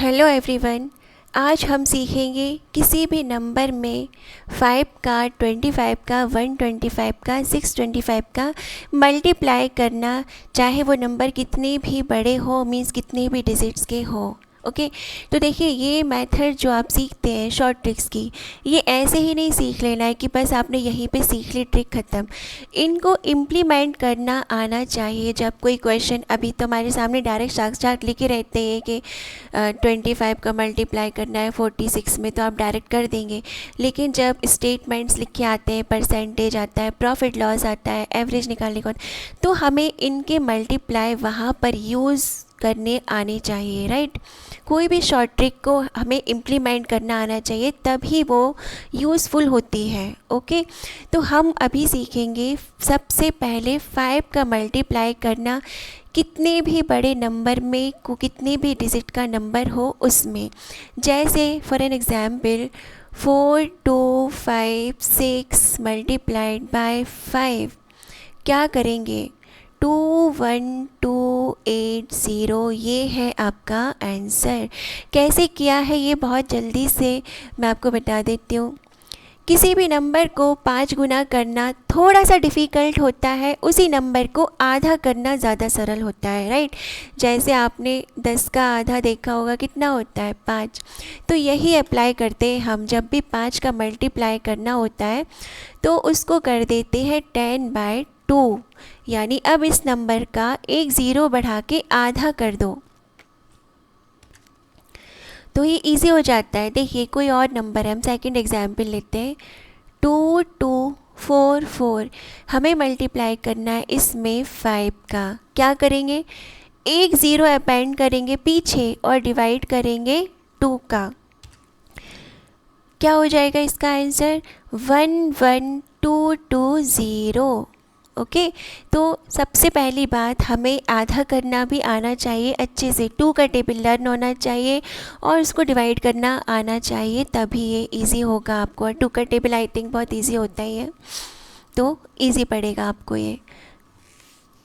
Hello everyone. आज हम सीखेंगे किसी भी नंबर में 5 का, 25 का, 125 का, 625 का मल्टीप्लाई करना, चाहे वो नंबर कितने भी बड़े हो, मीन्स कितने भी डिजिट्स के हो। ओके तो देखिए, ये मेथड जो आप सीखते हैं शॉर्ट ट्रिक्स की, ये ऐसे ही नहीं सीख लेना है कि बस आपने यहीं पे सीख ली, ट्रिक ख़त्म। इनको इम्प्लीमेंट करना आना चाहिए। जब कोई क्वेश्चन, अभी तो हमारे सामने डायरेक्ट साक्षात लिखे रहते हैं कि 25 का मल्टीप्लाई करना है 46 में, तो आप डायरेक्ट कर देंगे। लेकिन जब स्टेटमेंट्स लिखे आते हैं, परसेंटेज आता है, प्रॉफिट लॉस आता है, एवरेज निकालने को, तो हमें इनके मल्टीप्लाई वहाँ पर यूज़ करने आने चाहिए, राइट। कोई भी शॉर्ट ट्रिक को हमें इम्प्लीमेंट करना आना चाहिए, तभी वो यूज़फुल होती है। ओके तो हम अभी सीखेंगे सबसे पहले 5 का मल्टीप्लाई करना, कितने भी बड़े नंबर में को, कितने भी डिजिट का नंबर हो उसमें। जैसे for an example 4 2 5 6 multiplied by 5, क्या करेंगे? 21280, ये है आपका आंसर। कैसे किया है ये बहुत जल्दी से मैं आपको बता देती हूँ। किसी भी नंबर को 5 गुना करना थोड़ा सा डिफ़िकल्ट होता है, उसी नंबर को आधा करना ज़्यादा सरल होता है, राइट। जैसे आपने 10 का आधा देखा होगा, कितना होता है? 5। तो यही अप्लाई करते हैं हम। जब भी 5 का मल्टीप्लाई करना होता है तो उसको कर देते हैं 10/2, यानी अब इस नंबर का एक ज़ीरो बढ़ा के आधा कर दो, तो ये इजी हो जाता है। देखिए कोई और नंबर है, हम सेकंड एग्जाम्पल लेते हैं। 2244, हमें मल्टीप्लाई करना है इसमें 5 का। क्या करेंगे? एक ज़ीरो अपेंड करेंगे पीछे और डिवाइड करेंगे 2 का। क्या हो जाएगा इसका आंसर? 11220। ओके तो सबसे पहली बात, हमें आधा करना भी आना चाहिए अच्छे से। 2 का टेबल लर्न होना चाहिए और उसको डिवाइड करना आना चाहिए, तभी ये इजी होगा आपको। और 2 का टेबल आई थिंक बहुत इजी होता ही है, तो इजी पड़ेगा आपको ये।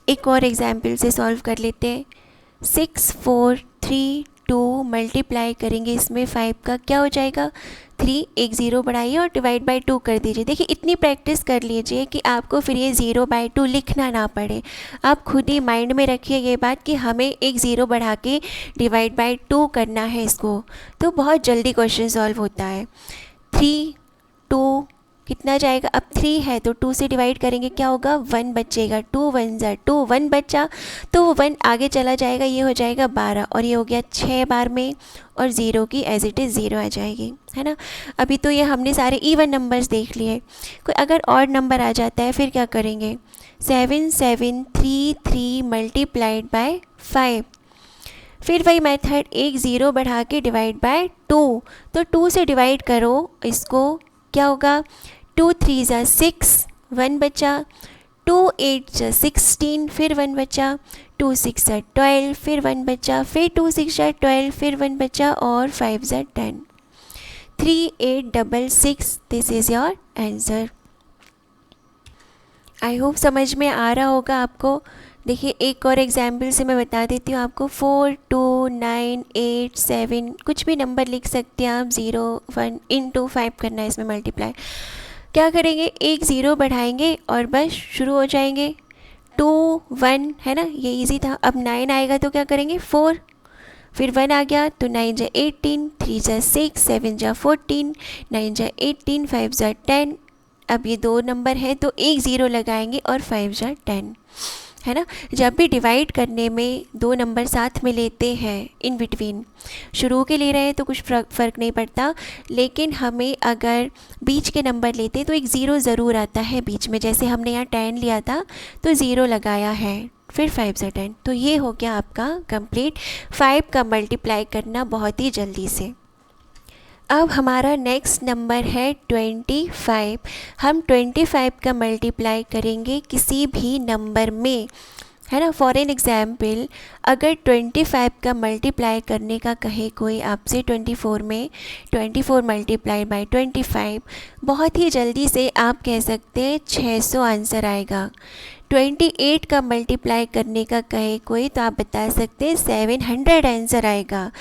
एक और एग्जाम्पल से सॉल्व कर लेते हैं। 6432 मल्टीप्लाई करेंगे इसमें 5 का, क्या हो जाएगा? 3, एक ज़ीरो बढ़ाइए और डिवाइड बाय 2 कर दीजिए। देखिए इतनी प्रैक्टिस कर लीजिए कि आपको फिर ये 0/2 लिखना ना पड़े। आप खुद ही माइंड में रखिए ये बात कि हमें एक ज़ीरो बढ़ा के डिवाइड बाय 2 करना है इसको, तो बहुत जल्दी क्वेश्चन सॉल्व होता है। 3 2 कितना जाएगा? अब 3 है तो 2 से डिवाइड करेंगे, क्या होगा? 1 बचेगा। 2 1 ज़ा 2, 1 बचा तो वो 1 आगे चला जाएगा, ये हो जाएगा 12, और ये हो गया 6 बार में, और ज़ीरो की एज इट इज़ ज़ीरो आ जाएगी, है ना। अभी तो ये हमने सारे इवन नंबर्स देख लिए। कोई अगर ऑड नंबर आ जाता है फिर क्या करेंगे? 7733 मल्टीप्लाइड बाय 5, फिर वही मेथड, एक ज़ीरो बढ़ा के डिवाइड बाय 2, तो 2 से डिवाइड करो इसको, क्या होगा? 2 3 ज़ा 6, 1 बचा। 2 8 ज़ा 16, फिर 1 बचा। 2 6 ज़ा 12, फिर 1 बचा। फिर 2 6 ज़ा 12, फिर 1 बचा, और 5 ज़ा 10। 3866, this is your answer. I hope समझ में आ रहा होगा आपको। देखिए एक और एग्जाम्पल से मैं बता देती हूँ आपको। 42987, कुछ भी नंबर लिख सकते हैं आप। 0 1 इंटू 5 करना है इसमें मल्टीप्लाई। क्या करेंगे? एक ज़ीरो बढ़ाएंगे और बस शुरू हो जाएंगे। 2 1 है ना, ये इजी था। अब 9 आएगा तो क्या करेंगे? 4, फिर 1 आ गया तो 9 ज़ा 18, 3 ज़ा 6, 7 ज़ा 14, 9 ज़ा 18, 5 ज़ा 10। अब ये दो नंबर है तो एक ज़ीरो लगाएंगे और 5 ज़ा 10, है ना। जब भी डिवाइड करने में दो नंबर साथ में लेते हैं, इन बिटवीन शुरू के ले रहे हैं तो कुछ फ़र्क नहीं पड़ता, लेकिन हमें अगर बीच के नंबर लेते तो एक ज़ीरो ज़रूर आता है बीच में। जैसे हमने यहाँ 10 लिया था तो ज़ीरो लगाया है, फिर 5 ज़ा 10। तो ये हो गया आपका कंप्लीट 5 का मल्टीप्लाई करना बहुत ही जल्दी से। अब हमारा नेक्स्ट नंबर है 25। हम 25 का मल्टीप्लाई करेंगे किसी भी नंबर में, है ना। फॉर एन एग्ज़ाम्पल, अगर 25 का मल्टीप्लाई करने का कहे कोई आपसे 24 में, 24 मल्टीप्लाई बाय 25, बहुत ही जल्दी से आप कह सकते हैं 600 आंसर आएगा। 28 का मल्टीप्लाई करने का कहे कोई तो आप बता सकते हैं 700 आंसर आएगा।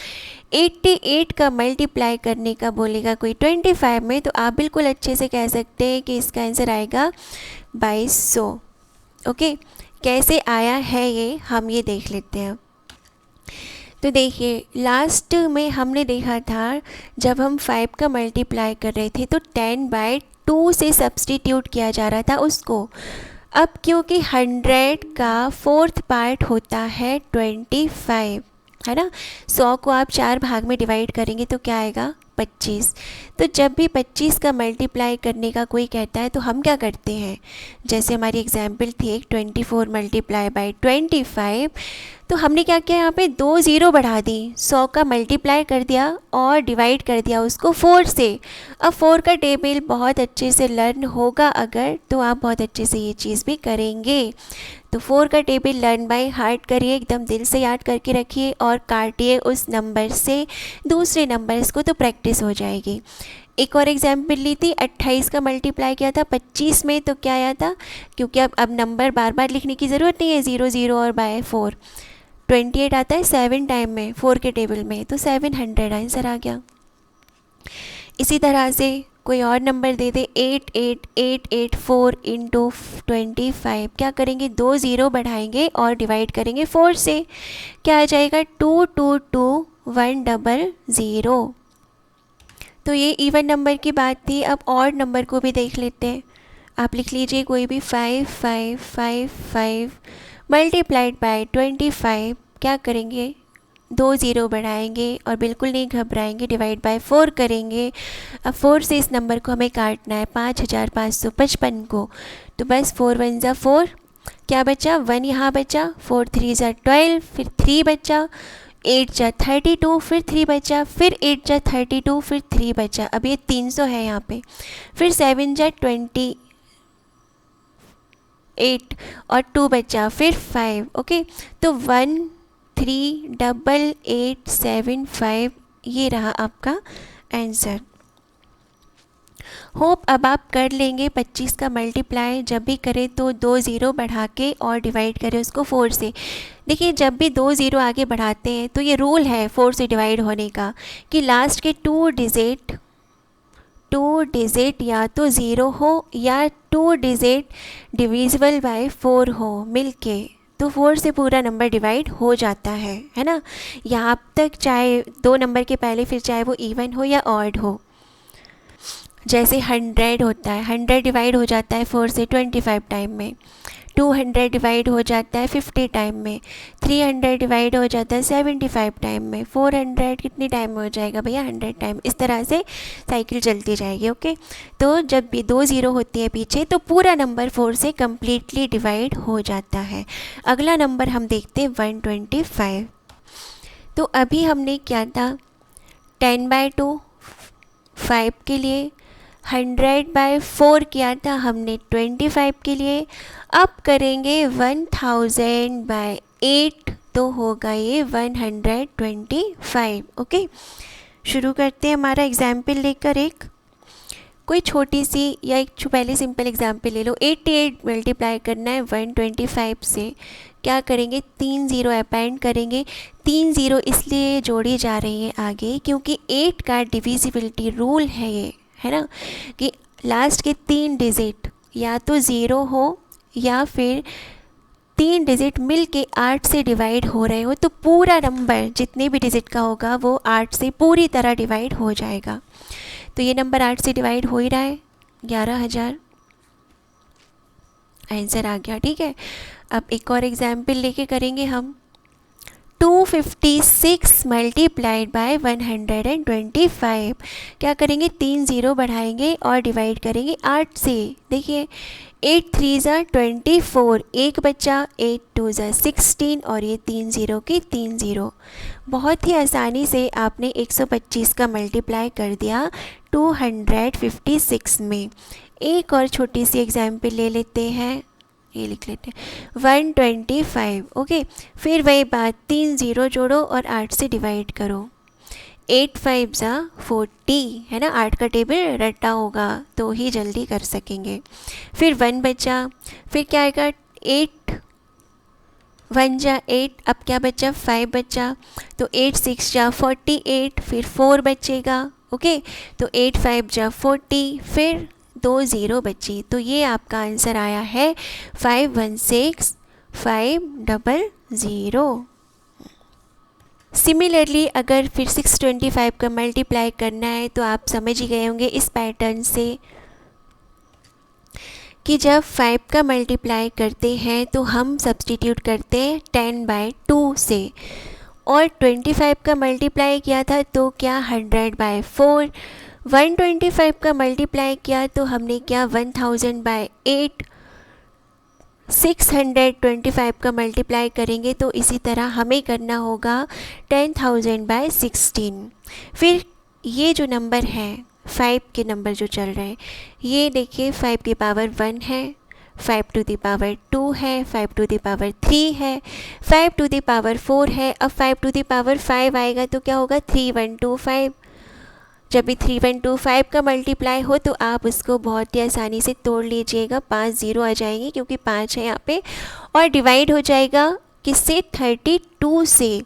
88 का मल्टीप्लाई करने का बोलेगा कोई 25 में तो आप बिल्कुल अच्छे से कह सकते हैं कि इसका आंसर आएगा 2200। ओके, कैसे आया है ये हम ये देख लेते हैं। तो देखिए लास्ट में हमने देखा था जब हम 5 का मल्टीप्लाई कर रहे थे तो 10/2 से सब्सटीट्यूट किया जा रहा था उसको। अब क्योंकि 100 का 4th पार्ट होता है 25, है ना। 100 को आप 4 भाग में डिवाइड करेंगे तो क्या आएगा 25। तो जब भी 25 का मल्टीप्लाई करने का कोई कहता है तो हम क्या करते हैं, जैसे हमारी एग्जाम्पल थी 24 मल्टीप्लाई बाई 25, तो हमने क्या किया यहाँ पे 2 ज़ीरो बढ़ा दी, 100 का मल्टीप्लाई कर दिया और डिवाइड कर दिया उसको 4 से। अब 4 का टेबल बहुत अच्छे से लर्न होगा अगर तो आप बहुत अच्छे से ये चीज़ भी करेंगे। तो 4 का टेबल लर्न बाय हार्ट करिए, एकदम दिल से याद करके रखिए और काटिए उस नंबर से दूसरे नंबर्स को तो प्रैक्टिस हो जाएगी। एक और एग्जाम्पल ली थी 28 का मल्टीप्लाई किया था 25 में तो क्या आया था, क्योंकि अब नंबर बार बार लिखने की ज़रूरत नहीं है, 0 0 और बाय 4 28 आता है 7 टाइम में 4 के टेबल में, तो 700 आंसर आ गया। इसी तरह से कोई और नंबर दे दे 88884 इंटू 25, क्या करेंगे 2 ज़ीरो बढ़ाएंगे और डिवाइड करेंगे 4 से, क्या आ जाएगा 222100। तो ये इवन नंबर की बात थी। अब ऑड नंबर को भी देख लेते हैं। आप लिख लीजिए कोई भी 5555 मल्टीप्लाइड बाय 25, क्या करेंगे 2 ज़ीरो बढ़ाएंगे और बिल्कुल नहीं घबराएंगे, डिवाइड बाय 4 करेंगे। अब 4 से इस नंबर को हमें काटना है 5555 को, तो बस 4 1 ज़ा 4, क्या बचा 1 यहाँ बचा, 4 3 ज़ा 12, फिर 3 बचा, 8 जा 32, फिर 3 बचा, फिर 8 जा 32, फिर 3 बचा। अब ये 300 है यहाँ पे, फिर 7 जा 28 और 2 बचा, फिर 5। ओके, तो 138875 ये रहा आपका आंसर। होप अब आप कर लेंगे 25 का मल्टीप्लाई, जब भी करें तो 2 ज़ीरो बढ़ा के और डिवाइड करें उसको 4 से। देखिए जब भी 2 ज़ीरो आगे बढ़ाते हैं तो ये रूल है 4 से डिवाइड होने का कि लास्ट के 2 डिजिट या तो ज़ीरो हो या 2 डिजिट डिविजिबल बाय 4 हो मिलके, तो 4 से पूरा नंबर डिवाइड हो जाता है ना। यहाँ तक चाहे 2 नंबर के पहले फिर चाहे वो इवन हो या ऑड हो। जैसे 100 होता है, 100 डिवाइड हो जाता है 4 से 25 टाइम में, 200 डिवाइड हो जाता है 50 टाइम में, 300 डिवाइड हो जाता है 75 टाइम में, 400 कितने टाइम में हो जाएगा भैया 100 टाइम। इस तरह से साइकिल चलती जाएगी। ओके, तो जब भी 2 ज़ीरो होती है पीछे तो पूरा नंबर 4 से कम्प्लीटली डिवाइड हो जाता है। अगला नंबर हम देखते हैं 125। तो अभी हमने क्या था 10/2 5 के लिए, 100/4 किया था हमने 25 के लिए। अब करेंगे 1000/8 तो होगा ये 125। ओके, शुरू करते हैं हमारा एग्जाम्पल लेकर। एक कोई छोटी सी या एक पहले सिंपल एग्जाम्पल ले लो। 88 मल्टीप्लाई करना है 125 से, क्या करेंगे 3 ज़ीरो अपेंड करेंगे। 3 ज़ीरो इसलिए जोड़ी जा रही है आगे क्योंकि 8 का डिविजिबिलिटी रूल है ये, है ना, कि लास्ट के 3 डिजिट या तो ज़ीरो हो या फिर 3 डिजिट मिल के 8 से डिवाइड हो रहे हो, तो पूरा नंबर जितने भी डिजिट का होगा वो 8 से पूरी तरह डिवाइड हो जाएगा। तो ये नंबर 8 से डिवाइड हो ही रहा है, 11,000 आंसर आ गया। ठीक है, अब एक और एग्जाम्पल लेके करेंगे हम। 256 मल्टीप्लाइड बाय 125, क्या करेंगे 3 ज़ीरो बढ़ाएंगे और डिवाइड करेंगे 8 से। देखिए 8 3 ज़ा 24, एक बचा, 8 2 ज़ा 16 और ये 3 ज़ीरो की 3 ज़ीरो। बहुत ही आसानी से आपने 125 का मल्टीप्लाई कर दिया 256 में। एक और छोटी सी एग्जाम्पल ले लेते हैं, ये लिख लेते हैं 125। ओके, फिर वही बात 3 ज़ीरो जोड़ो और 8 से डिवाइड करो। 8 5 ज़ा 40, है ना, 8 का टेबल रटा होगा तो ही जल्दी कर सकेंगे। फिर 1 बचा, फिर क्या आएगा 8 1 जा 8, अब क्या बचा 5 बचा, तो 8 6 जा 48, फिर 4 बचेगा। ओके, तो 8 5 जा 40, फिर 2 0 बची। तो ये आपका आंसर आया है 516500। सिमिलरली अगर फिर 625 का मल्टीप्लाई करना है तो आप समझ ही गए होंगे इस पैटर्न से कि जब 5 का मल्टीप्लाई करते हैं तो हम सब्सटीट्यूट करते हैं 10/2 से, और 25 का मल्टीप्लाई किया था तो क्या 100/4, 125 का मल्टीप्लाई किया तो हमने क्या 1000/8, 625 का मल्टीप्लाई करेंगे तो इसी तरह हमें करना होगा 10,000/16। फिर ये जो नंबर है 5 के नंबर जो चल रहे हैं, ये देखिए 5 की पावर 1 है, 5 टू दी पावर 2 है, 5 टू दी पावर 3 है, 5 टू दी पावर 4 है। अब 5 टू दी पावर 5 आएगा तो क्या होगा 3125। जब भी 3125 का मल्टीप्लाई हो तो आप उसको बहुत ही आसानी से तोड़ लीजिएगा, 5 0 आ जाएंगे क्योंकि 5 है यहाँ पे, और डिवाइड हो जाएगा किससे 32 से।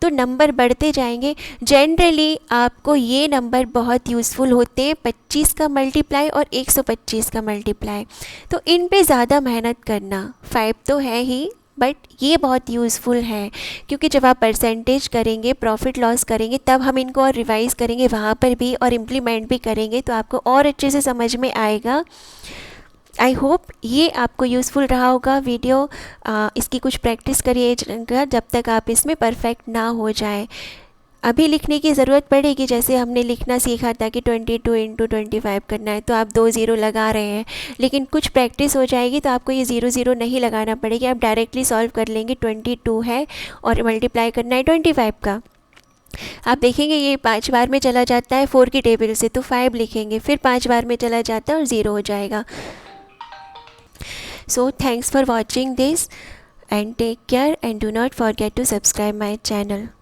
तो नंबर बढ़ते जाएंगे। जनरली आपको ये नंबर बहुत यूज़फुल होते हैं, 25 का मल्टीप्लाई और 125 का मल्टीप्लाई। तो इन पे ज़्यादा मेहनत करना, 5 तो है ही बट ये बहुत यूज़फुल है क्योंकि जब आप परसेंटेज करेंगे, प्रॉफिट लॉस करेंगे, तब हम इनको और रिवाइज़ करेंगे वहाँ पर भी और इम्प्लीमेंट भी करेंगे तो आपको और अच्छे से समझ में आएगा। आई होप ये आपको यूज़फुल रहा होगा वीडियो। इसकी कुछ प्रैक्टिस करिएगा जब तक आप इसमें परफेक्ट ना हो जाए। अभी लिखने की ज़रूरत पड़ेगी, जैसे हमने लिखना सीखा था कि 22 × 25 करना है तो आप 2 0 लगा रहे हैं, लेकिन कुछ प्रैक्टिस हो जाएगी तो आपको ये 0 0 नहीं लगाना पड़ेगी, आप डायरेक्टली सॉल्व कर लेंगे। 22 है और मल्टीप्लाई करना है 25 का। आप देखेंगे ये 5 बार में चला जाता है 4 की टेबल से, तो 5 लिखेंगे, फिर 5 बार में चला जाता है और 0 हो जाएगा। So thanks for watching this and take care and do not forget to subscribe my channel.